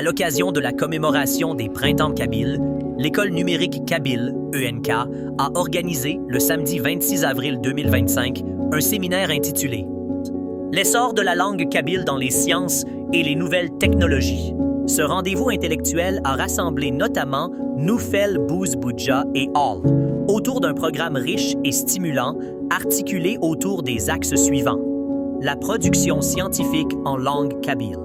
l'occasion de la commémoration des Printemps kabyles, l'École numérique kabyle, ENK, a organisé, le samedi 26 avril 2025, un séminaire intitulé « L'essor de la langue kabyle dans les sciences et les nouvelles technologies ». Ce rendez-vous intellectuel a rassemblé notamment Noufel Bouzboudja et Hall, autour d'un programme riche et stimulant, articulé autour des axes suivants. La production scientifique en langue kabyle,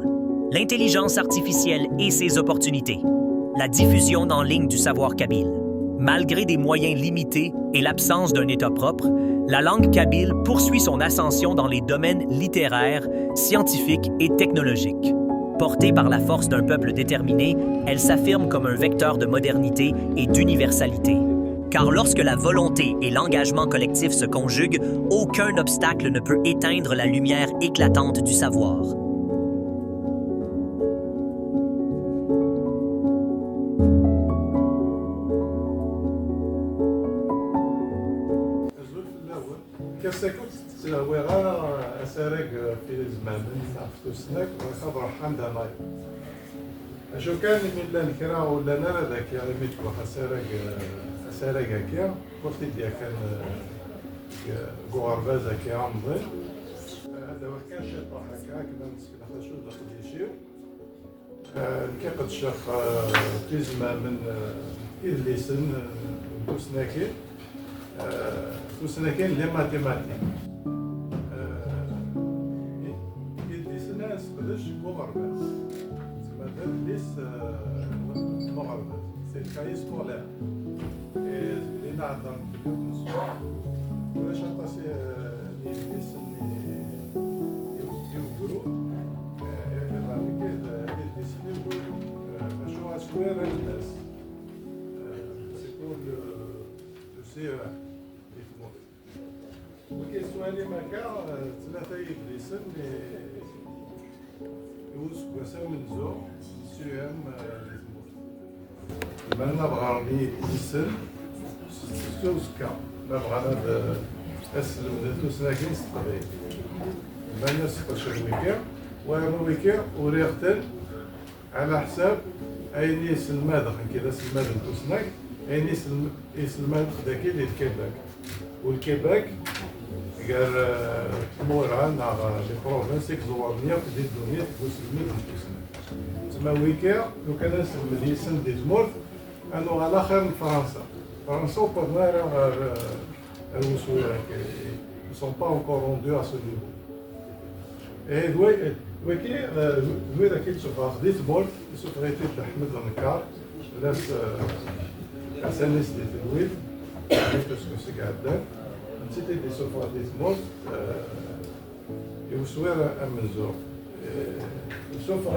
l'intelligence artificielle et ses opportunités, la diffusion en ligne du savoir kabyle. Malgré des moyens limités et l'absence d'un État propre, la langue kabyle poursuit son ascension dans les domaines littéraires, scientifiques et technologiques. Portée par la force d'un peuple déterminé, elle s'affirme comme un vecteur de modernité et d'universalité. Car lorsque la volonté et l'engagement collectif se conjuguent, aucun obstacle ne peut éteindre la lumière éclatante du savoir. شو كان من الكرا ولا نرى ذاك يا رميت سارق هكا وقت ديال كان غورباز هكا عمضي هذا هو كان شطح هكا كنا نسكن على شو داخل يشيو كي قد شاف تيزما من إدليسن توسناكين لي ماتيماتيك إدليسن ناس قداش غورباز c'est le cahier scolaire. Et les nains, ولا شنطة ليسن يوغرو ليسن يوغرو مشروع سكوير الناس c'est pour le CE1 والكيسوان اللي مكان ثلاثة يدرسن يوسكو سامن زو CE1 maintenant بغارني يسن سوسكا ما بغانا اسلم توسناكين ستقبل ما نسقش الويكا وانا ويكا وريختن على حساب اين يسلم كذا سلماد توسناك اين يسلم داكي اللي الكيباك والكيباك قال مورا نا لي بروفانس اكزوارنيا في الدنيا تسلمي توسناك تما ويكا لو كان نسلم يسن دي زمورت انه على خير من فرنسا وبرنا ils ne sont pas encore rendus à ce niveau. Et دوي ذاك تشوف ديت بول يشوف غيتي تحمد النكار ناس اسانيس ديت الويد باسكو سي قاعد نسيتي دي سوفا ديت بول يوسوير امزور سوف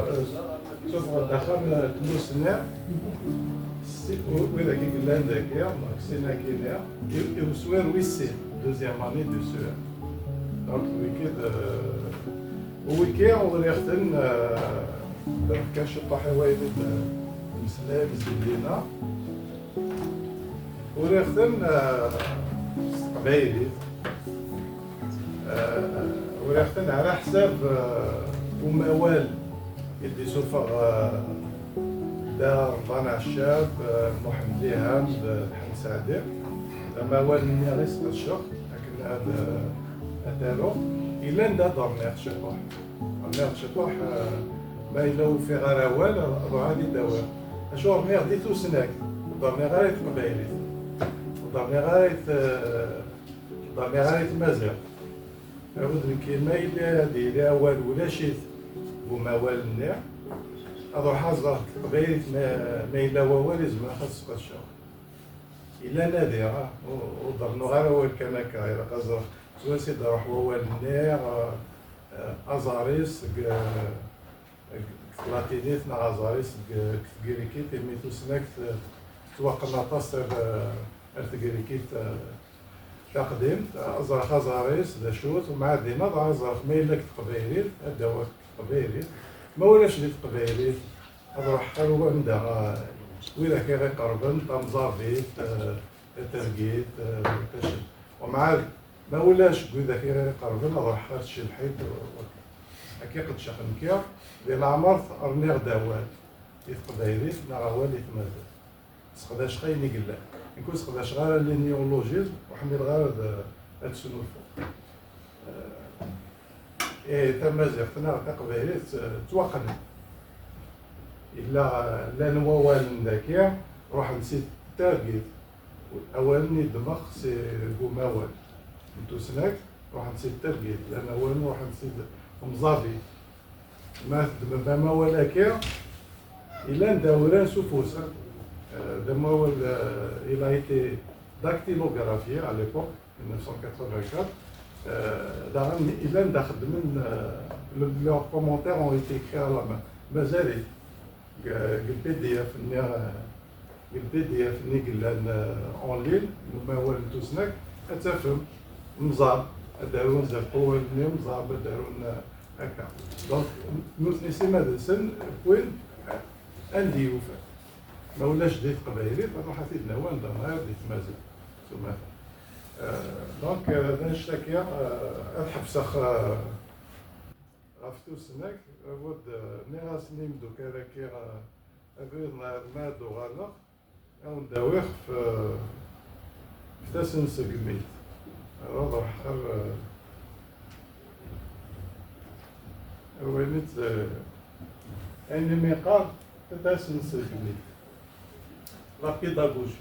دخل تموسنا وإذا كي قلنا ذاكيا سينا كينيا يوسوير ويسي دوزيام اني دو سوير دونك ويكي وريختن كان شطح حوايج مسلام زيدينا وريختن قبايلي وريختن على حساب وموال يدي سوفا دار رمضان عشاب محمد ليهام الحمد سعدي موال النيريس الشق لكن هذا أتالو إلا ندا دار نير شطوح نير شطوح ما إلا في غراوال روح هادي دوام أشوف نير ديتو سناك دار نير غايت قبايلي دار نير غايت مازال أعود الكلمة إلا هادي لا أول ولا شيء وموال النير هذا حاضر قبيلة ما إلا ووالد ما خاص قشة إلا نادي وضرنو غير أول كما كاير قصر سواسي دروح ووال النير أزاريس لاتينيت نا أزاريس كتجريكيت ميتو سناك توقعنا تصير ارتجريكيت تقديم أزرق أزاريس دا شوت ومع ديما أزرق ما إلا كتقبيليت هدا قبيليت ما ولاش لي تقبايليت روح حلوة عندها وإذا كان قربن تمزاربيت ترقيت ومع ما ولاش إذا كان قربن روح خارج شي الحيط هكا قد شخن كيا ديال العمر رنيغ دوال يتقبايليت نراوال يتمازل سقداش خاين يقلا نكون سقداش غير لينيولوجيزم وحمل غير هاد شنو الفوق تمازيغ تنا تقبايليت توقن إلا لا نوال ذاكيا روح نسيت تارجيت أولني دماغ سي قوماوال انتو سناك روح نسيت تارجيت لأن أولني روح نسيت مزافي ما ما ولاكيا إلا نداوران سوفوسا دماوال il a été dactylographié à l'époque 1984 il a leurs commentaires ont été écrits à la main مازال البي دي اف اللي قلنا اون لين ما هو نتوسناك تفهم مزار دارون زرقوا مزار دارون هكا دونك نوثني ماذا سن وين عندي وفاء ما ولاش ديت قبايلي راح تيدنا وين ضمير ديت مازال ثم دونك هذا نشتكي الحبس غفتو سناك بود نيراس نيمدو كاراكي أبيضنا الماد وغلق أو نداويخ في تاسن سقميت رضح وينت أني ميقات تاسن سقميت لا بيداغوجي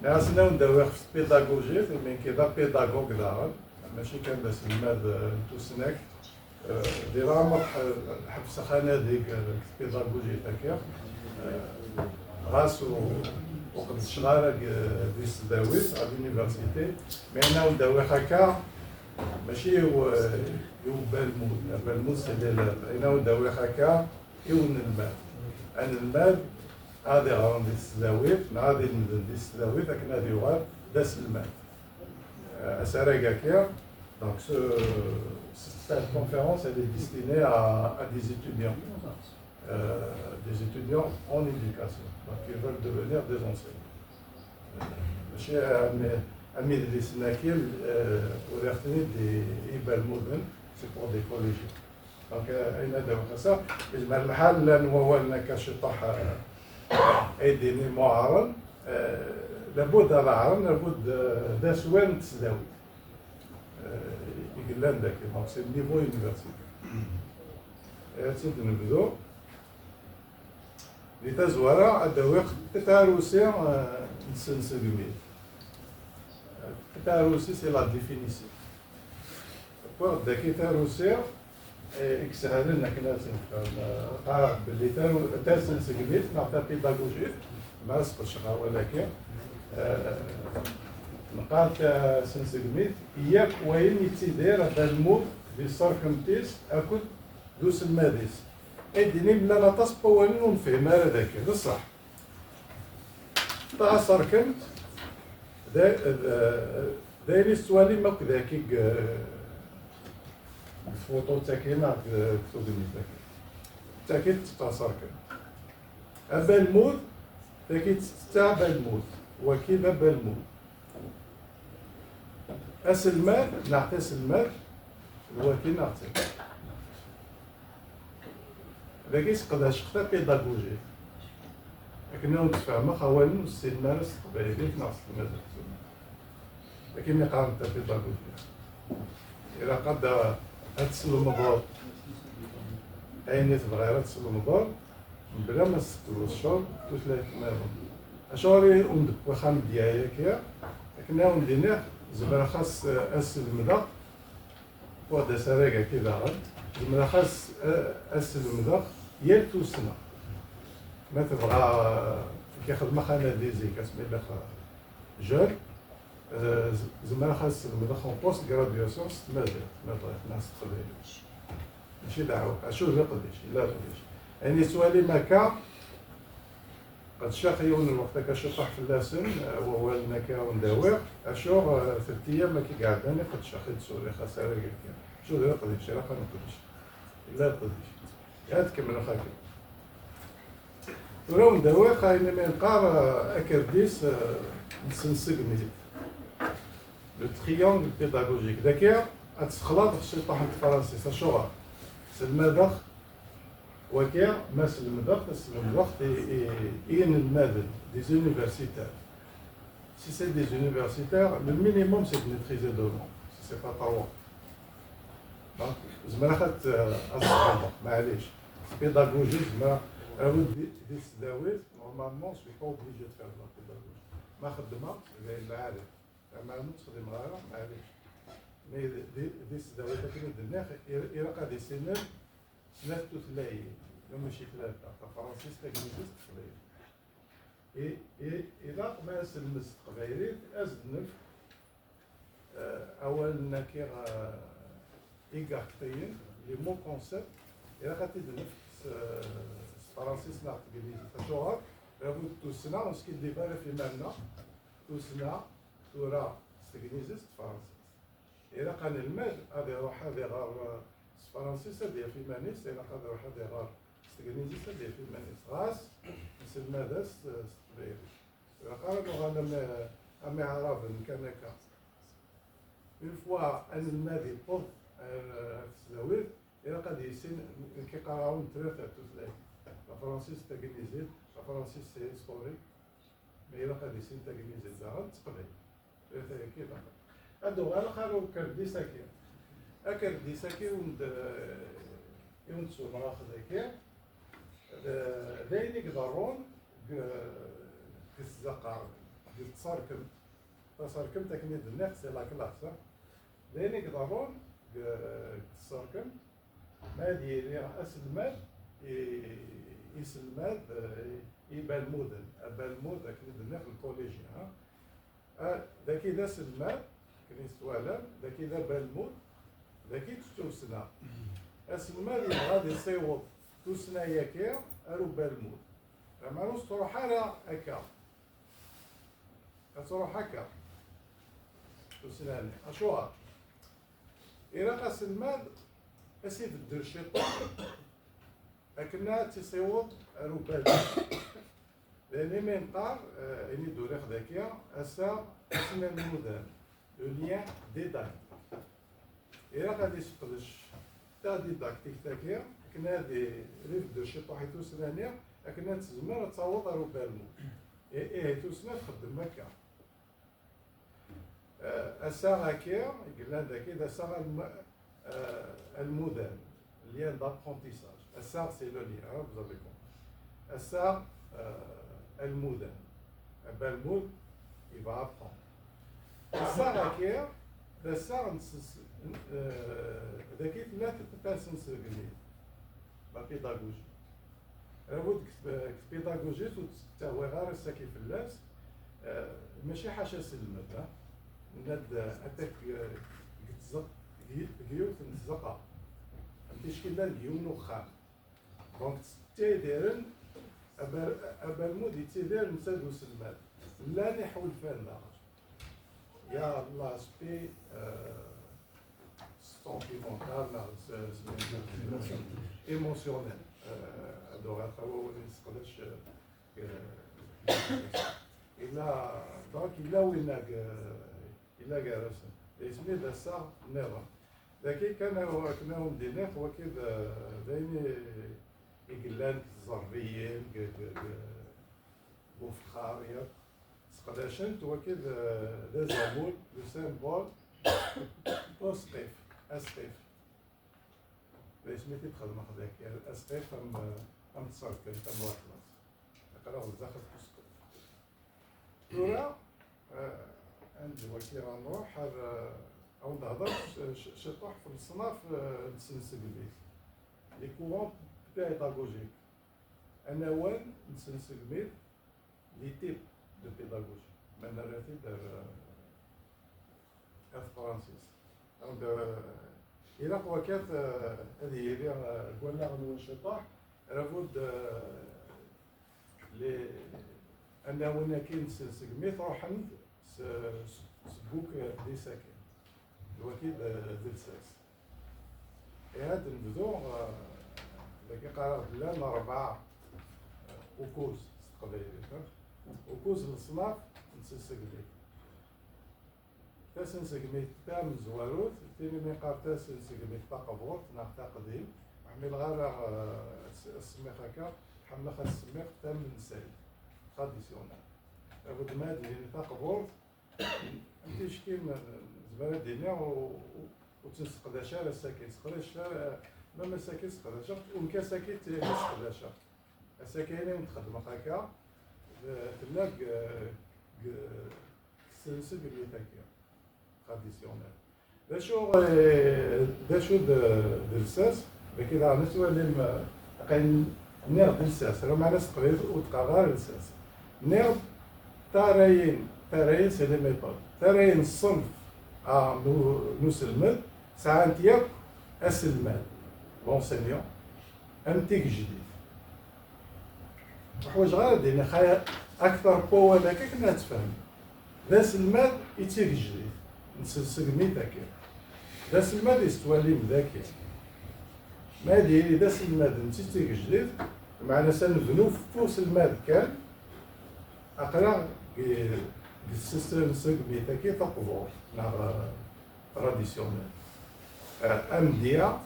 ناسنا نداويخ في بيداغوجي من كذا بيداغوغ دارن ماشي كان بس الماد توسناك دي رامط حبس خنادق بيداغوجي تاكيا غاس وقد شغالة دي سداويت على اليونيفرسيتي معنا نداوي هكا ماشي هو بالمود سيدي معنا نداوي هكا يون المال أنا المال هذه غرام دي السداويت مع هذه دي السداويت لكن هذه يغار داس المال أسارة كاكيا donc cette conférence elle est destinée à des étudiants en éducation donc qui veulent devenir des enseignants ماشي عمي اللي سناكيل وريختني دي إيبال مودن سي بور دي كوليجيون دونك أين هذا وخاصة يجمع الحال لأنه لنا كشطح أيديني معارن لابد العرن لابد داس وين تسداوي يقلان داك دونك سي النيفو يونيفرسيتي تسد نبدو لي تزوارا الدواق تتاروسي نسنسلمي تتاروسي سي لا ديفينيسيون بور داكي تاروسي اكسهل لنا كناسن قرار باللي تاسنسلمي نعطي بيداغوجي ما سقطش ولكن نقال سنسلميت إياك وين يتسيدير هذا الموت دي ساركمتيس أكد دوس الماديس أديني بلا لا تصبو وين نفهم هذاك بصح تاع ساركمت دايري سوالي ما كذاكي الفوطو تاعي ما كتبني تاكي تاع ساركمت أبا الموت تاكي تاع بالموت وكيما بالموت أسلمات نعطي سلمات الوكيل نعطي لكن قداش خطا بيداغوجي لكن نتفاهم خوالي السلمات قبايلي نعطي المدرسة لكن ملي قارنت بيداغوجي إلا قد تسلم مضار أيني تبغي تسلم مضار بلا ما تستوى الشهر تثلاث مالهم أشهري أمدك وخام ديالي كيا لكن ناوم دينير زمرا خاص المذاق وهذا سراقة كذا زمرا خاص المذاق يالتو سنة ما تبغى كياخذ مخانة ديزي كاسمي لك جول زمرا خاص المذاق اون بوست غراديوسيون مازال ما ناس تقبل ماشي دعوة أشوف لا قديش لا قديش يعني سؤالي مكا قد شاق يوم الوقت كشطح في اللسن وهو النكا ونداوي أشوف 3 أيام ما كي قعداني قد شاخد سوري خسارة كذا شو لا قديش لا قديش لا قديش هاد كمل خاكي ولو نداوي خايني من قار أكرديس نسنسقني لو تريونغل بيداغوجيك داكيا أتسخلاط في الشطح الفرنسي ساشوغا سلمادخ وكيا ماس المدق إين المادة des universitaires. Si c'est des universitaires, le minimum c'est de maîtriser deux langues, si c'est pas trois. Donc, زعما خدت أصلا معليش pédagogie زعما دي السداويت نورمالمون سوي با اوبليجي دو فير لا pédagogie. ما خدمها غير المعارف، ما تخدم غيرها معليش. مي دي السداويت كاين درناها إلا قاد يسنن ثلاث تثلايين، ماشي ثلاثة، فرنسيس تاكنيزيست تقبايلي. إلا ما سلمست تقبايلي أزد نف أول كي إيكارتين لي مو كونسيبت إلا غادي نفس فرنسيس لا تقليدي فشوهر لابد توسنا ونسكي ديفاري في مالنا توسنا تورا ستقنيزيست فرنسيس إلا قال المال غادي يروح هذه غار فرنسيس هذه في مانيس إلا قال يروح هذه غار ستقنيزيست هذه في مانيس غاس نسل ماداس ستبيري إلا قالوا غانا أمي عرب كان هكا une fois أن المال يطب السلاويت إلا قد يسين كيقراون ثلاثة تثلاث لا فرنسيس تاكنيزيت لا فرنسيس سي هيستوريك مي إلا قد يسين تاكنيزيت زاغا تقبل ثلاثة كيف هادو غير خارو كردي ساكي أكردي ساكي يوم تسو مراخ ذاكي داين يقدرون كالزقار تصاركم تاكنيد الناس سي لا كلاس داين يقدرون كالصاركم ما ديري رأس المال يسلماد يبالمودن أبالمود أكيد الناس الكوليجي ذاكي دا سلماد كنيست والام ذاكي دا بالمود ذاكي توسنا أسلماد يبغى يصيوط توسنا ياكير أرو بالمود ما نوص تروح على هكا تروح هكا توسناني أشوها إلا قاس المال أسيد الدر شيطان أكنا تيصيوط روبال لأني من قار إني دوريخ ذاكيا أسا اسم المدن لو ليان ديداكتيك إلا غادي يسقدش تا ديداكتيك تاكيا كنا دي ريف دو شيطان حيتو سنانيا أكنا تزمر تصوت روبال حيتو سنة تخدم هكا أسا هكيا قلنا ذاكي أسا المدن lien d'apprentissage. Assar, c'est le lien, hein, vous avez compris. Assar, المدن. Balmoud, il va apprendre. Assar acquiert, Assar, ذاكي لا تتباسن سرقلين. La pédagogie. لابد كبيداغوجيت وتستهوي غير الساكي في اللاس ماشي حاشا سلمت ناد أتاك تزق جيوت نتزقا كاين لا ديون وخام دونك تيديرن أبالمود تيدير نسادو سلمان لا نحول فان داغ يا الله سبي سونتيمونتال ايموسيونيل هادو غاتخاو نسقداش إلا دونك إلا ويناك إلا كارسن اسمي داسا نظام ذاكي كانوا مدينة هو كذا دايما يقلان الزربيين وفخار ياك سقداشنت هو كذا ذا زامول لو سامبول وسقيف اسقيف باش ملي تدخل مخداك اسقيف ام تصرف ام واخلاص قراو الزخر تسقط تورا عندي وكيل نروح أو نهضر شطح في الصناف نسنسق بيه لي كورون بيداغوجيك أنا وين نسنسق بيه لي تيب دو بيداغوجي من راتي دار فرانسيس إلا وكات هذه هي قلنا غنو شطح لابد لي أنا وين كاين نسنسق بيه تروح عند سبوك دي ساكن الوكيل دلساس هاد البذور اللي قرأت لنا 4 وكوز قبيلي وكوز الصناف نسنسق ليه تاسنسق ميت تام زواروت تاني ميقار تاسنسق ميت تاقبورت ناق تاقديم عمل غير السميخ هكا حمل خا السميخ تام من السائل تراديسيونال لابد ما هادي تقبور انت شكين زبالة دينيا وتنسقداشا على الساكن سقداشا ما مساكن سقداشا ومكان ساكن سقداشا الساكن من تخدم هكا تلاق السلسل اللي تاكيا تراديسيونال داشو درساس بكذا نسوى اللي قاين نير درساس راه معنا سقريت وتقرار درساس نير تراين سي لي ميثود تراين الصنف نسلمد ساعات ياك اسلمان لونسينيون امتيك جديد حوايج غير دينا خايا اكثر قوه هذاك كنا تفهم داس المال يتيك جديد نسلسل ميتاك داس المال يستوالي مذاكر ما ديري داس المال نتيك جديد معنا سنبنو فوس المال كان اقرا السيستم سيغميتاكي تقبور نا تراديسيونيل امديا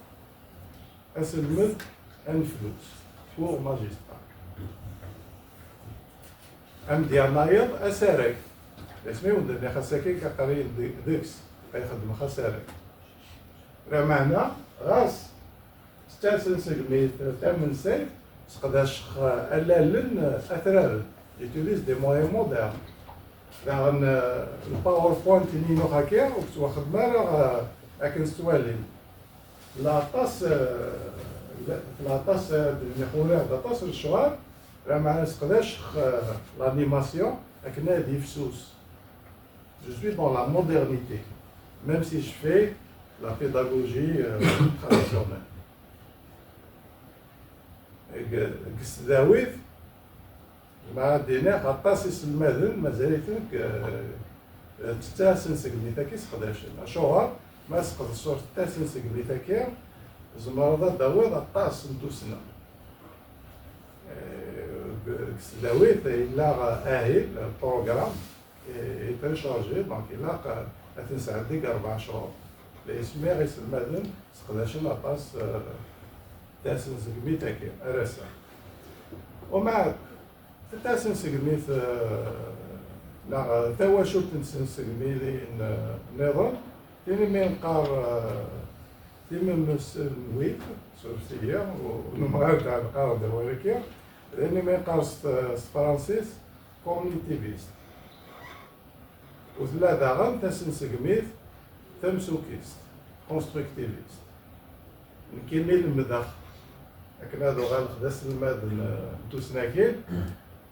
اسلمد انفلوس فور ماجسترا امديا نايض اسارك اسمي ودنا خاصكي كقرين ديكس يخدم خسارك راه معنا غاس ستاسن سيغميت تامن سيف سقداش ألالن أثرار يتوليز دي مويان مودرن لأن الباوربوينت اللي نو هكا وكتواخد مرة أكن ستوالين لاطاس نخونيغ لاطاس الشوار راه معنا سقداش لانيماسيون أكنا دي فسوس Je suis dans la modernité, même si je fais la pédagogie traditionnelle. قسداويت مع دينا غطاسيس المدن مازاليتك تتاسن سكنيتاكي سقداشن اشوار ما سقد الصور تتاسن سكنيتاكي زمرضة داويد غطاس ندوسنا قسداويت إلا أهل البروغرام يتنشارجي دونك إلا تنسعدك 4 شهور الاسمي غيس المدن سقداشن غطاس تاسن سقميت أرسا ومع تاسن سقميت لا توا شو تنسن سقميت نظام تاني ما ينقار تيما مسلويت سورسية ونمغال تاع القار دوالكيا لأني ما ينقار فرانسيس كومنيتيفيست وثلاثة غام تاسن سقميت تمسوكيست كونستركتيفيست نكمل المدخ لكن هذا غير خداس الماد توسناكين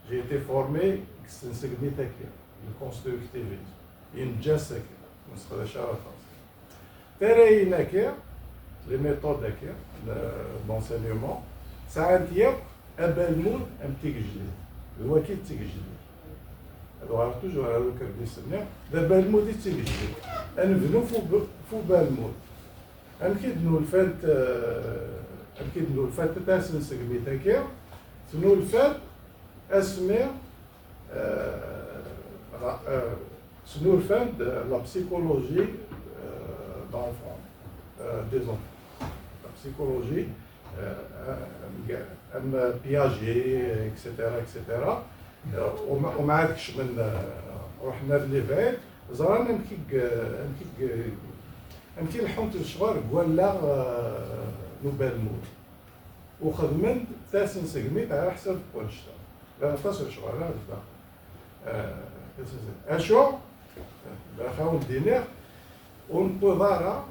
جي ايتي فورمي كستنسقني تاكي الكونستركتيفيزم ينجاسك نسخدها شارع خاص تراي ناكيا لي ميثود هكا لونسينيومون ساعات ياك ابا المود امتيك جديد هو كي تيك جديد هذا غير توجور هذا كردي سميع دابا المود يتيك جديد انبنو فو بالمود أمكيدنو الفات تاسن سقميتاكيا تنو الفات اسمي سنو الفات لا بسيكولوجي دونفون دي زونفون لا بسيكولوجي ام بياجي اكسيتيرا وما عادكش من رحنا لليفيت زرانا أمكي الحوت الشوار ولا نوبال مود وخدمت تاسن سقميت على حسب كونشتا لا تصل شوار لا أشو بخاون دينار ونبضارة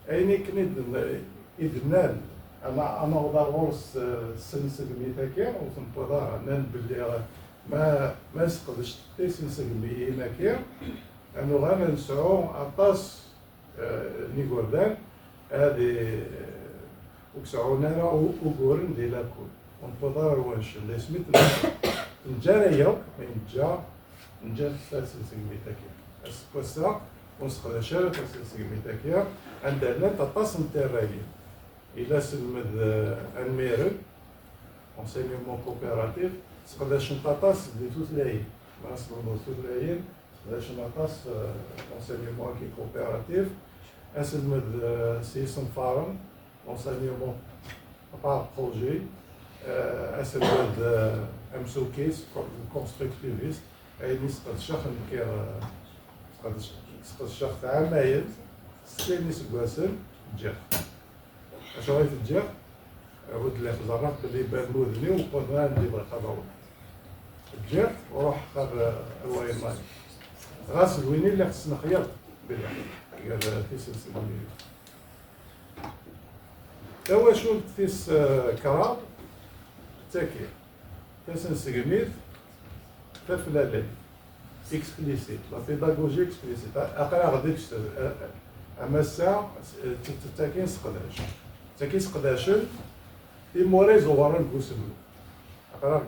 أيني كنيد إدنال أنا وضع ورس سن سقميت هكا وتنبضارة نان بلي ما سقدش تاسن سقميت هكا أنو غانا نسعو أطاس نيغوردان هذه وكسعونا وقورن دي لاكول ونبضار وانش اللي سميت نجانا يوك نجا تاسن سقميتاكيا اسكوسا ونسقدا شارع تاسن سقميتاكيا عندنا تطاسن ترايين إلا سلمد الميرل انسينيومون كوبيراتيف سقداش نطاطاس دي توتلاين ما نسلمو توتلاين سقداش نطاس انسينيومون كي كوبيراتيف اسلمد سيسن فارم l'enseignement par projet, أسد أمسوكيس كونستركتيفيست أي نسبة الشخص كير نسبة الشخص عمايل سكين سكواسل جيخ أشغل في الجيخ ود اللي خزرات اللي بانودني وقدنا اللي بخبروا الجيخ وروح خر الوين ماي غاسل ويني اللي خصنا خيار بلا قال في سلسلة توا شو تيس كراب تاكي تسن سيغميت تفلالي اكسبليسيت لا بيداغوجي اكسبليسيت اقرا غادي اما الساعه تاكين سقداش تاكين سقداشن في موري زوارن كوسلو اقرا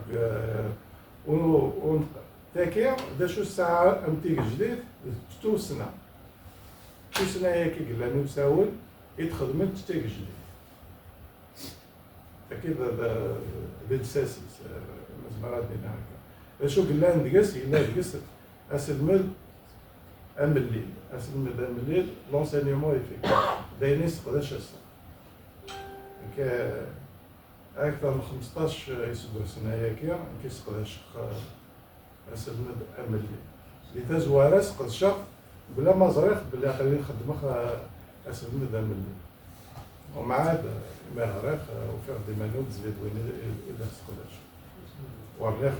و تاكي داشو الساعه امتيك جديد تو سنه تو سنه هيك قال نساول يتخدمت تاك جديد أكيد بالساسي مزمرات دينا هكا شو قلنا ندقس أسلمل أم الليل أسلمل أم الليل لونسينيومون يفيك داينيس قداش أسلم أكثر من 15 يسدو سنة هكا نكيس قداش أسلمل أم الليل لتزوارس قد شق بلا ما زريخ بلا خليني نخدمك أسلمل أم الليل ومع هذا ما غرق وفير دي مانوب زيد وين إذا سقداش والريخ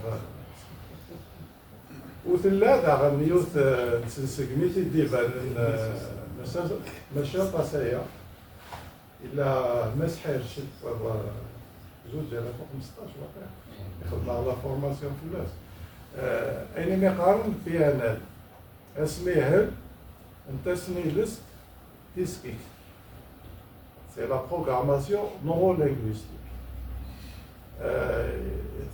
وثلاثة غنيوث نسنسقميتي ديبان ماشي طاسية إلا مسحيرش زوج على فوق 15 واقع يخدم على فورماسيون في الناس أينما يقارن فيها نال اسميهل انت سني لست تسكيك c'est la programmation neurolinguistique.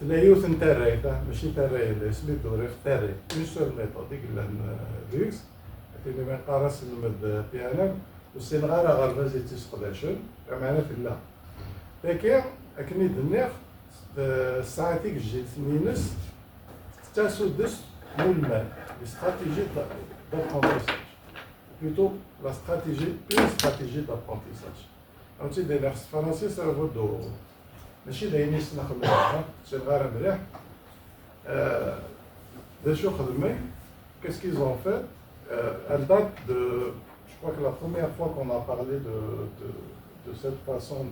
تلاقيوث نتاراي ماشي تاراي اللي سميتو ريخ تاراي اون سول ميثود يقول ريكس اللي ما يقارس المد بيانا والسينغارا غالبازي تيسقداشن معنا في الله لكن اكني دنيخ ساعتيك جيت نينس تاسودس مولمان استراتيجي d'apprentissage plutôt la stratégie une stratégie d'apprentissage أنتي داير فرنسي سيرفودو ماشي دايرين سنة خدمة شي غير مليح داشو خدمي qu'est-ce qu'ils ont fait elle date de je crois que la première fois qu'on a parlé de cette façon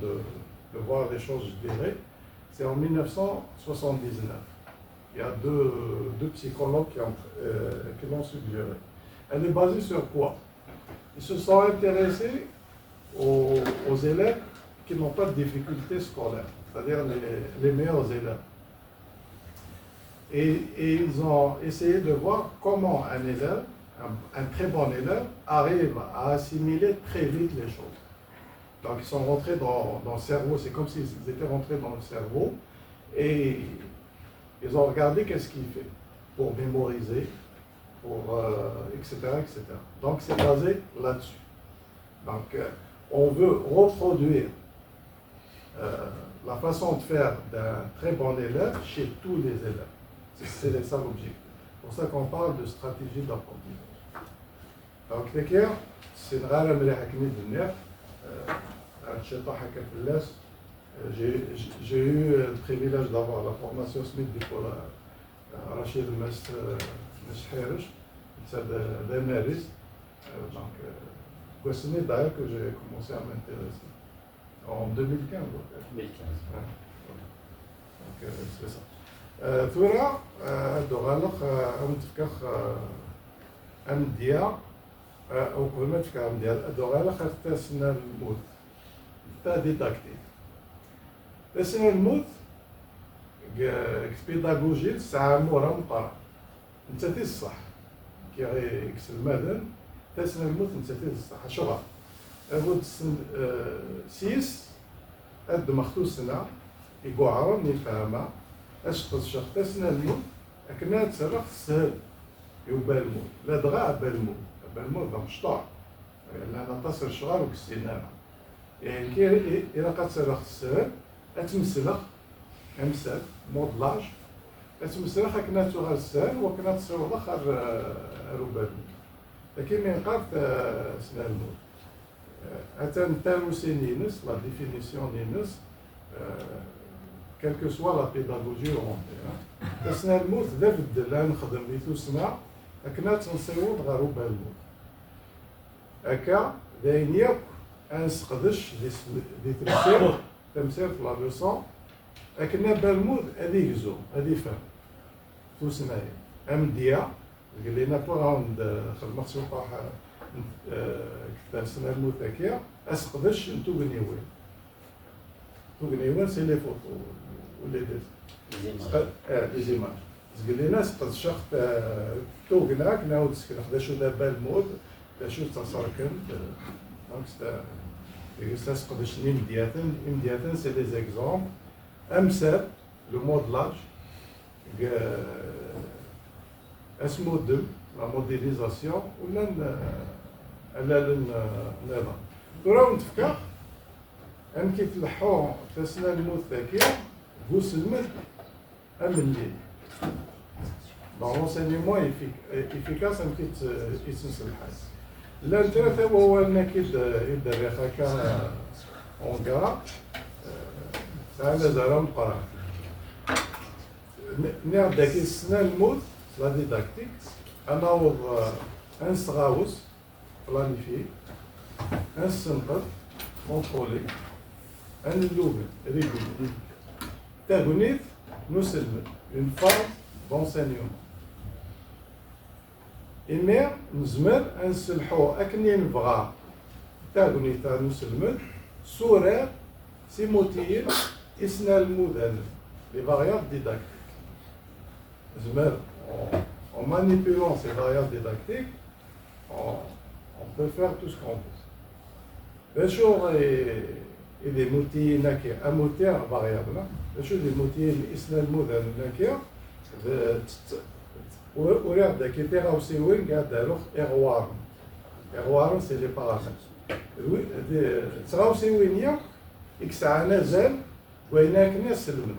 de voir les choses je dirais c'est en 1979 il y a deux psychologues qui l'ont suggéré elle est basée sur quoi ils se sont intéressés aux élèves qui n'ont pas de difficultés scolaires, c'est-à-dire les meilleurs élèves. Et ils ont essayé de voir comment un élève, un très bon élève, arrive à assimiler très vite les choses. Donc ils sont rentrés dans le cerveau, c'est comme s'ils étaient rentrés dans le cerveau, et ils ont regardé qu'est-ce qu'il fait pour mémoriser, pour etc., etc. Donc c'est basé là-dessus. Donc on veut reproduire la façon de faire d'un très bon élève chez tous les élèves. C'est ça l'objectif. C'est pour ça qu'on parle de stratégie d'apprentissage. Donc l'équerre, c'est une rare amélioration de nerf. J'ai eu le privilège d'avoir la formation SMIC pour Rachid Meshherish, c'est de Maris. Donc, c'est d'ailleurs que j'ai commencé à m'intéresser en 2015. 2015. Donc, c'est ça. ثورة دوغالق أمتفكخ أمديا أو قبل ما تفكر أمديا دوغالق اختسنا الموت تا ديداكتيك تسنا الموت كبيداغوجي ساعة مورا مقرا انت تي الصح كي غي يكسل المدن تسنا الموت انت تي الصح شغل أبود سيس أد مختو سنة يقعرن يفهمها أشخص شخصنا الموت أكنا تصرف سهل يوبال الموت لا دغاء بالموت بالموت ده مشطع لأن تصر شغال وكسينا يعني كي إذا قد تصرف سهل أتمسلخ أمسل مودلاج أتمسلخ أكنا تغال سهل وكنا تصرف آخر روبال الموت لكن من قد سنة الموت atteint Talouséninus, la définition d'Inus, quelle que soit la pédagogie européenne. تسنى الموت لا بد لا نخدم لي تسنى أكنا تنصيوض غروب الموت. هكا داين ياك أنسقدش دي تمثيل في لا لوسون أكنا بالمود هذه زو هذه فهم تسنى أمديا قال لنا بوغاوند خدمت سوقا كتاب سنة الموت هكيا أسقدش نتو غنيوين سي لي فوتو ولي لي زيماج قال لنا سقد شخط توغناك نعاود ناخذ شو دابا المود شو تصركن دونك سقدش إمدياتا سي لي زيكزومبل أمثال لو مودلاج اسمو دم لا موديليزاسيون ولا النظام ترى نتفكر أم كيتلحو تسنى الموت ذاكية بوس المد أم الليل لونسينيمون إفيكاس أم كيتسنس الحال لا الثلاثة هو أنك يدير هكا أونكرا تعالى زعما مقرا نعم داك السنة الموت لا ديداكتيك أنا أنسغاوس بلانيفي أنسنقذ كونترولي أنلوبل ريغولي تاغونيت نسلم اون فاز دونسينيوم إمير نزمر أنسلحو أكني نبغى تاغونيت نسلم سورير سيموتيين إسنا المودن لي فاريابل ديداكتيك نزمر en manipulant ces variables didactiques, on peut faire tout ce qu'on veut. Bien sûr, il y a des motifs un moteur variable. Bien sûr, des motifs isnalmoud nakir. ويرد كي تيغاو سيوين قاعد داروخ إغوار. إغوار سي لي بارامتر. تغاو سيوينيا إكسعنا زال ويناك ناس سلمنا.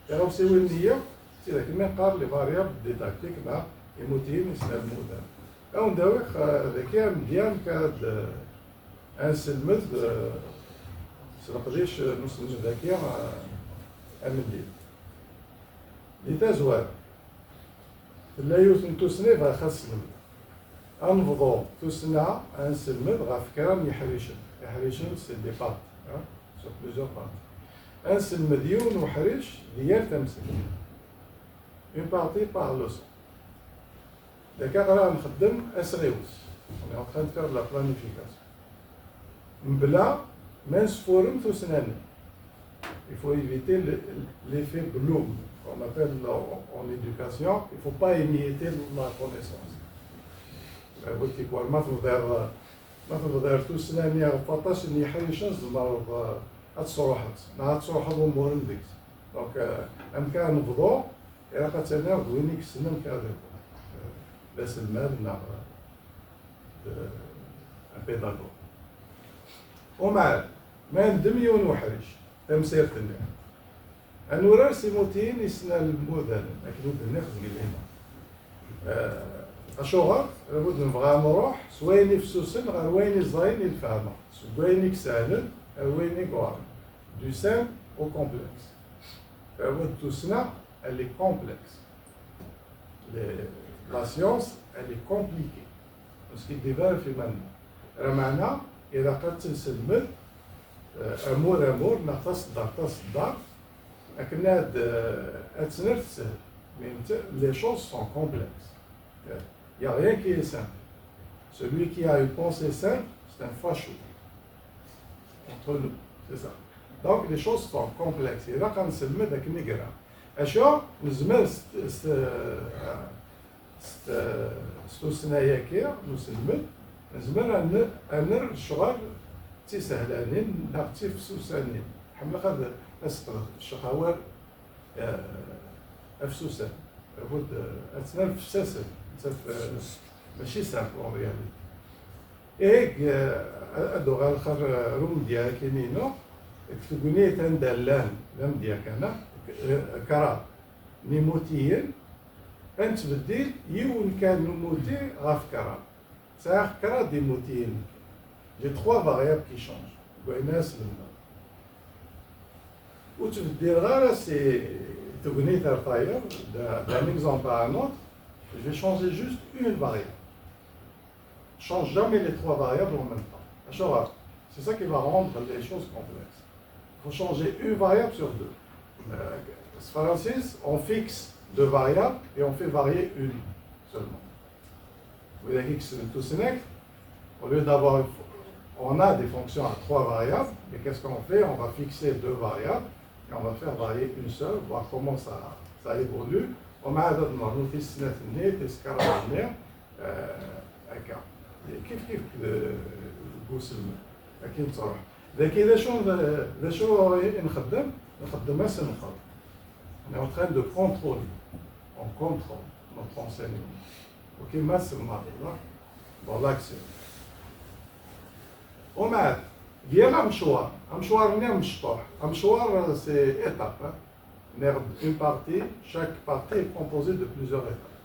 تغاو سيوينيا c'est là que قال لي فاريابل ديداكتيك مع ايموتيين يسلموا دا اون داوخ ذاك مزيان كاد انسلمت سنقديش نسلم ذاك امدي لي تزوار لا يوثن تسني فا خاص انفضو تسنى انسلمت غا فكرام يحريشن سي دي بات سو بليزيور بات انسلم ديون وحريش ديال تمثيل une partie par leçon. Les cas là, on est en train de faire de la planification. Mbla, mince forum tout il faut éviter l'effet Bloom, qu'on appelle en éducation. Il ne faut pas émietter la connaissance. ما تقدر توسناني فطاش اللي يحيشن زمر اتصروحت ما تصروح الامور نديك دونك امكان نفضو إلا قتلنا وينيك السنة كذا بس المال نعم بيداغوج ومع ما ندميون وحريش تمسير تنيا أنورا سيموتين يسنا المودن أكيد النخز قلينا أشوغر لابد نبغى نروح سويني في سوسن غير ويني زاين الفهمة سويني كسالن ويني قوارن دو سام أو كومبلكس لابد تسنا elle est complexe. La science, elle est compliquée. Parce qu'il développe maintenant. Ramana, il a quand il se met, amour, natas, mais les choses sont complexes. Il n'y a rien qui est simple. Celui qui a une pensée simple, c'est un facho. Entre nous, c'est ça. Donc les choses sont complexes. Et là, quand il se met avec une guerre, أشياء نزمر ستوسنايا كيا نسلمت نزمر أنر الشغل تسهلانين نغتي في سوسانين حمل هذا أسقط الشخوار أفسوسان لابد أتنا في ساسن ماشي سامبل أون رياليتي إيك أدو غالخر روم ديالك كينينو تقولي تندلان لم ديالك أنا كرا نيموتيين أنت بديل يون كان نموتي غاف كرا ساخ كرا ديموتيين j'ai trois variables qui changent. Où tu veux dire là, c'est d'un exemple à un autre, je vais changer juste une variable. Je ne change jamais les trois variables en même temps. C'est ça qui va rendre les choses complexes. Il faut changer une variable sur deux. Francis, on fixe deux variables et on fait varier une seulement. Vous voyez x tout Sénèque, au lieu d'avoir, on a des fonctions à trois variables, et qu'est-ce qu'on fait? On va fixer deux variables et on va faire varier une seule, voir comment ça évolue. On a un nous تسنة تسكر النير هكا كيف القوسم أكيد صراحة. لكن إذا شو نخدم سنقل. On est en train de contrôler, on contrôle notre enseignement. Ok, masse dans l'action. ومع ديال مشوار نير مشطوح. مشوار c'est étape. Une partie, chaque partie est composée de plusieurs étapes.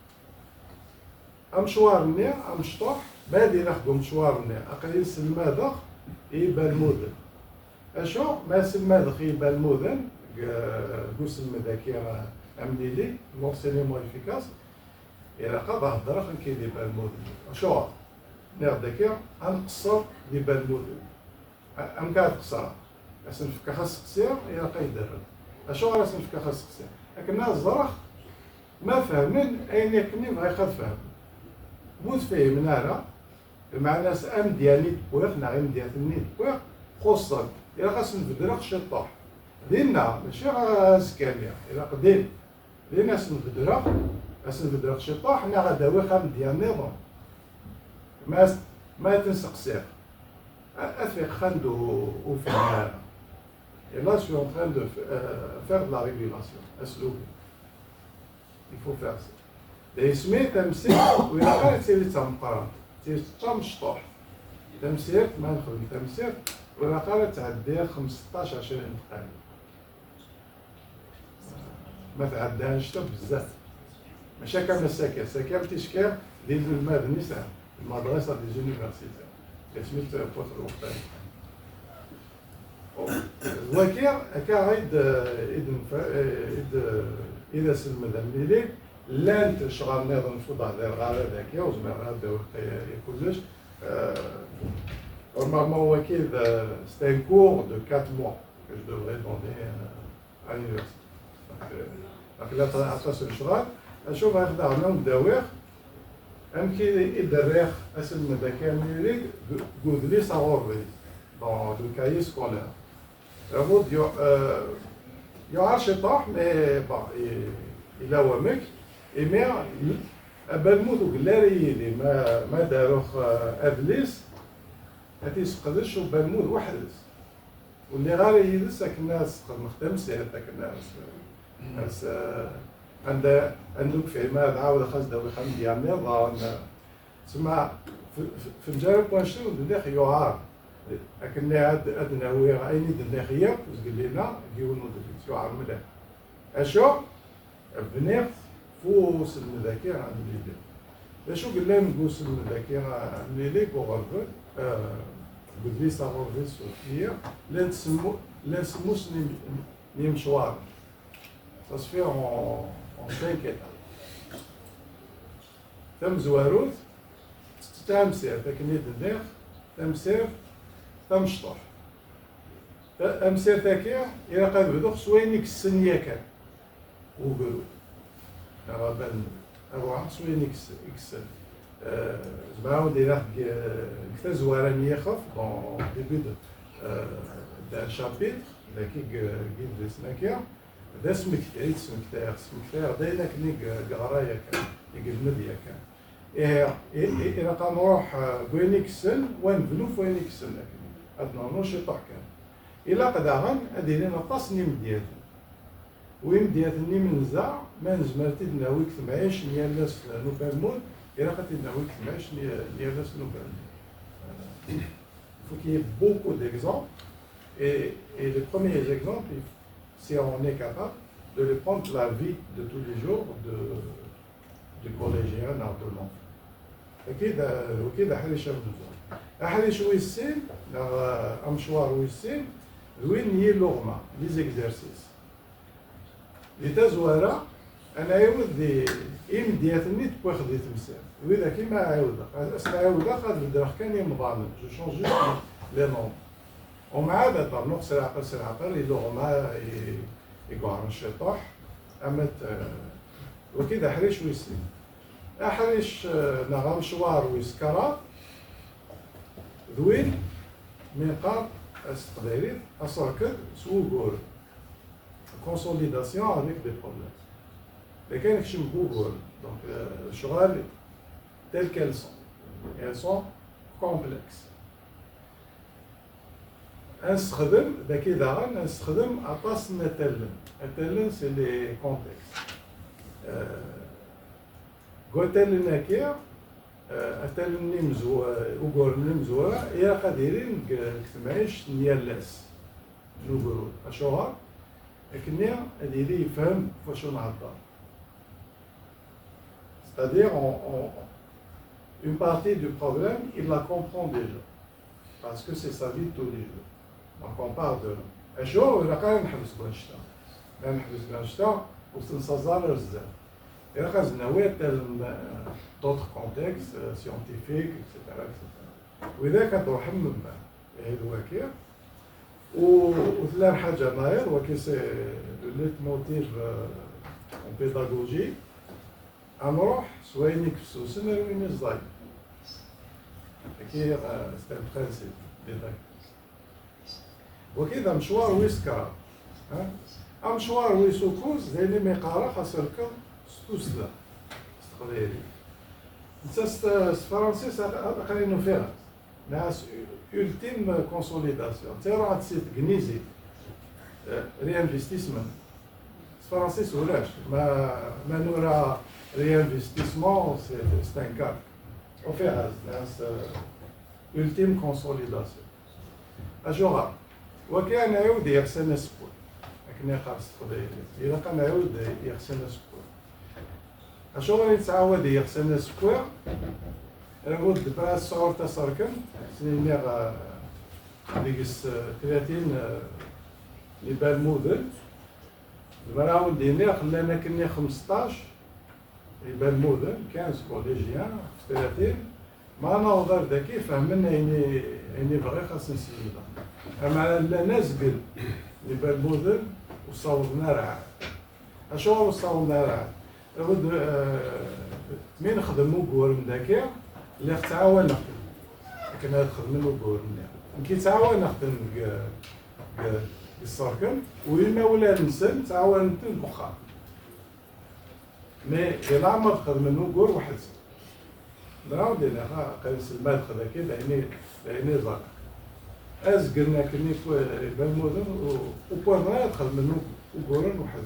مشوار نير مشطوح بادي ناخدو مشوار نير أقيس المذاق يبان المدن. أشو ماس المذاق يبان المدن قسم ذاكرة أمديلي l'enseignement efficace. إلا قضى هضرة كي يبان المدن. أشو نير ذاكرة نقصر يبان المدن. أمكان تقصر. أسن فكا خاص قصير إلا قيدرن. أشو راه نفكا خاص قصير. لكن الناس الزرق ما فاهمين أين يكني بغا يخاف فهم. بود فهم أنا مع ناس أم ديالي بويق نعم ديالني بويق خصوصا إلا خاص نبدرق شطاح. دينا ماشي سكانية إلا قديم دينا نبدرق شطاح حنا غداوي خام ديال النظام. ما تنسقسيه. أثق خندو وفهمها. Et là, je suis en train de faire de la régulation. Il faut faire ça. اسمي تمثيل وإلا كانت سيري تمقران سيري تمشطوح تمثيل ما نخدم تمثيل وإلا كانت تعدي 15 20 دقيقة ما تعداهاش حتى بزاف ماشي كامل السكر تيشكال ديال المبني ساعة المدرسة ديال اليونيفرسيتي سميت بوتر الوقتاني الوكيل كاعد إذا سلم الميلي لان تشغل نظام فضاء ديال الغالة ذاكية وزمر هذا يكلش normalement وكيل c'est un cours de 4 mois que je devrais donner à l'université. Donc là عطاس الشغل أشوف هخدعنا نداوير أمكي يدريخ أسلم ذاكية الميلي قودلي صغوري dans le cahier scolaire. يعرف شطاح إلا ومك إمير أبالموت وقلاري اللي ما داروخ أبليس هاتي سقدش وبالموت وحدس واللي غاري يدس هاك الناس مخدم سير هاك الناس عندك في عماد عاود خاص داوي خم ديال النظام تسمع في الجانب بوانشتو داخل يعار لكن هاد ناوي عيني دنيخية وزقل لنا جيو نودفيت يعار ملاح أشو بنيت فوس المذاكرة عن الليلي. لاشو قلنا نقوس المذاكرة عن الليلي بوغرفل قلت لي صغرفل سوفيا لا نسمو مشوار. Ça se fait en 5 étapes. تم زواروت تمسير تكني الدنيخ تمسير تمشطح تمسير تاكير إلا قاد بدوخ سوينيك السنية كان وقلو رابان أروح سوينيك إكسل زعما دينا كتا زواران يخف دون ديبي دان شابيتر داكي قيد كيا دا سمكتير سمكتير داينا كني قرايا كان يقلمديا كان إلا قنروح بوينيكسن ونبنو في وينيكسن أدنا نوشي طح كان إلا قداغن أدينا نطاس نيم ديالتن ويم ديالتني من زع ما نزمرتي ناويك 18 نيالاس نوفمبر إلا قتي ناويك 18 نيالاس نوفمبر. Il faut qu'il y ait beaucoup d'exemples et les premiers exemples, si on est capable de les prendre la vie de tous les jours du collégien de l'enfant. أكيد حاجة شبه أحريش ويسين أمشوار ويسين وين ني لغمة لي زيكزارسيس لي تزوارا أنا عاود دي إمدياتني تبغي خدي تمثال وإذا كيما عاودة أسمع عاودة قد بدرخ كان يمضامن جو شونج جوست لي نوم ومع هذا نقص العقل لي لغمة يقعر الشطاح أمت وكذا حريش ويسين أحريش نغام شوار ويسكرا ذوين من قاب استقباليت أصركد سوو غور consolidation avec des problèmes. لكن كشم Google, donc الشغل telles qu'elles sont. Et elles sont complexes. نستخدم ذاكي داغا نستخدم أطاس نتلن. نتلن سي لي كونتكست. قوتلن هكيا أتلن نمزو وقور نمزو إلا قادرين كتمعيش نيالاس نقولو أشوها لكن هادي يفهم فاشو نهضر. C'est-à-dire, une partie du problème, il la comprend déjà. Parce que c'est sa vie de tous les jours. Donc on parle de... الشغل إلا قال نحبس بنشتا. لا نحبس بنشتا وتنصزر الزام. إلا قال زناوية d'autres contextes scientifiques, etc. وإذا كانت رحم هيد واكير وثلاث حاجة ناير وكي سي ليت موتيف en pédagogie أنروح سويني كسوسن رويني الزاي كي سي ان برانسيب ديداك وكذا مشوار ويسكرا مشوار ويسوكوز زيني ميقارا خاصركم ستوسلا استقبالي نتا فرنسي قرينو فيها ناس ultime consolidation. C'est rare de gagner réinvestissement. Français sur l'âge. Mais nous avons réinvestissement, c'est un cas. On fait ultime consolidation. أجورا وكان يعود يغسل السبوع. لكن يخلص خدي. إذا كان يعود يغسل السبوع. أجورا يتعود يغسل السبوع. نقول دابا الصغر تاع ساركن سنين ديك 30 لي بال موديل دابا نعاود ديني خلانا كني 15 لي بال موديل 15 كوليجيان في 30 ما نوضر ذاكي فهمنا يعني باغي خاص نسيبها اما لا نزقل لي بال موديل وصوبنا راه اشو وصوبنا راه نقول مين نخدمو كورم ذاكي اللي تعاون نخدم كنا نخدم له بورنا كي تعاون نخدم الساركن ولما ولا نسن تعاون نتن بخار مي إلا ما تخدم له كور واحد نعاود انا قيس المال خذا كي عيني زاك ازقلنا كني بالمدن وبورنا تخدم له كورن واحد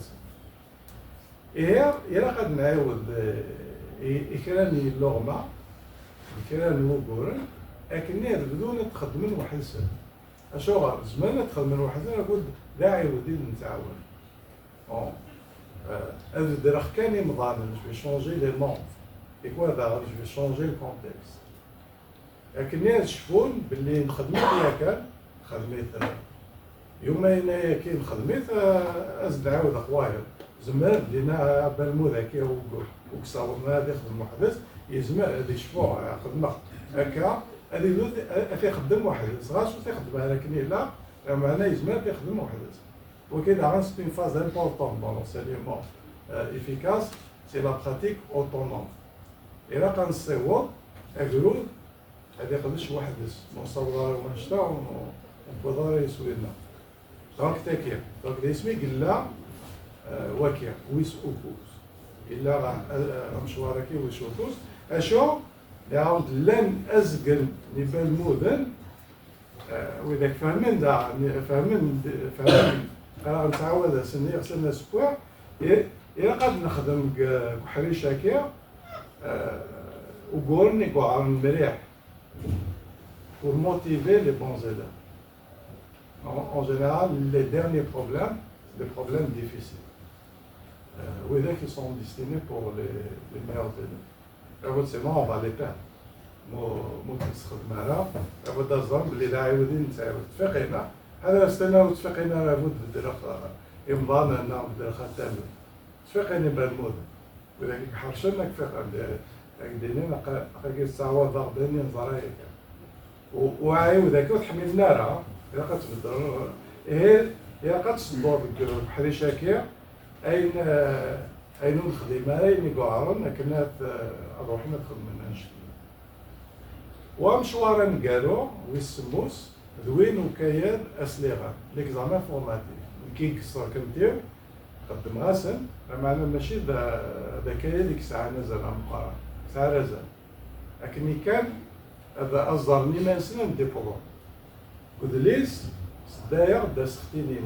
إلا قد نعاود إكراني اللغمة كان وقورن لكن بدون تخدم واحد سنة أشوغر زمان تخدم واحد سنة نقول داعي ودي نتعاون هذا درخ كان يمضان جو شونجي لي نون اي كوا داغ جو شونجي الكونتكست لكن شفون باللي نخدمت ياك خدمت يوم هنايا كي نخدمت أزد عاود أخوايا زمان لينا بالمو ذاكي وكسرنا هذا يخدم محدث يزمع هذه يشوفوها خدمة هكا هذه تيخدم واحد صغار شو تيخدمها لكن لا معنا يزمع تيخدم واحد وكذا عن سي une phase importante dans l'enseignement efficace c'est la pratique autonome إلا كنصيوب الجرود هذا يقدرش واحد نصور ونشتا ونقدر يسوينا دونك تاكير دونك الاسمي قلا واكير ويس اوكوز إلا مشواركي ويشوفوز أشو يعاود لن أزقل نبال مودن وإذا فهمن دا فهمن قرا نتعود سني غسلنا سبوع إلا قد نخدم كحريش هكا وقولني كوع مليح pour motiver les bons élèves. En général, les derniers problèmes, c'est des problèmes difficiles. Oui, qui sont destinés pour les meilleurs élèves. Sinon, on va les perdre. مو تنسخد معنا لابد الظن بلي لا عاودين تفاقينا هذا استناو تفاقينا لابد بدرخ إمضانا لنا بدرخ التامل تفاقينا بالمود ولكن حرشنا كفاق دينينا قاقي الساعة ضغطاني نظريك وعايو ذاك وتحمل نارا إلا قتبدر هي قتصدور بحري شاكير أين نخدم أين يقعرن كنا أروح ندخل منها نشتي ومشوارا قالوا ويسموس ذوين وكيان أسلغة ليك زعما فورماتي كي كسر كنتير قدم غاسن معنا ماشي ذا كيان ديك الساعة نزل مقارنة ساعة نزل لكن كان هذا أصدرني ما نسنا نديبولون ودليس d'ailleurs de certaines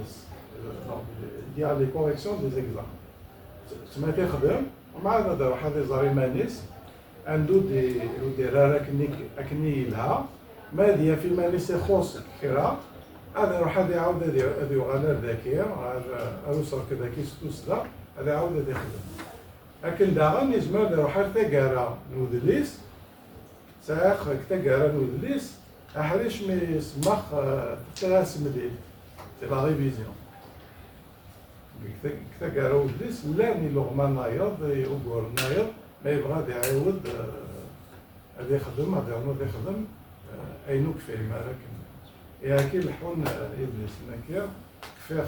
il y a les corrections des examens سما تخدم ومع هذا واحد يزاري مانيس عنده دي راه كني لها ما ديا في مانيس يخص كرا هذا واحد يعاود هذه غنى ذكيه اروسر كذا كيستوس لا هذا يعاود يخدم لكن داغن يجمع هذا واحد تقرا نودليس ساخ تقرا نودليس أحريش مي سمخ تلاس مدير لا ريفيزيون كتا قالوا ليس لاني لغمان نايض يقول نايض ما يبغى يعاود هذا يخدم هذا يخدم أينو كفاية ما راكن يا كي الحون إبليس ناكيا كفاخ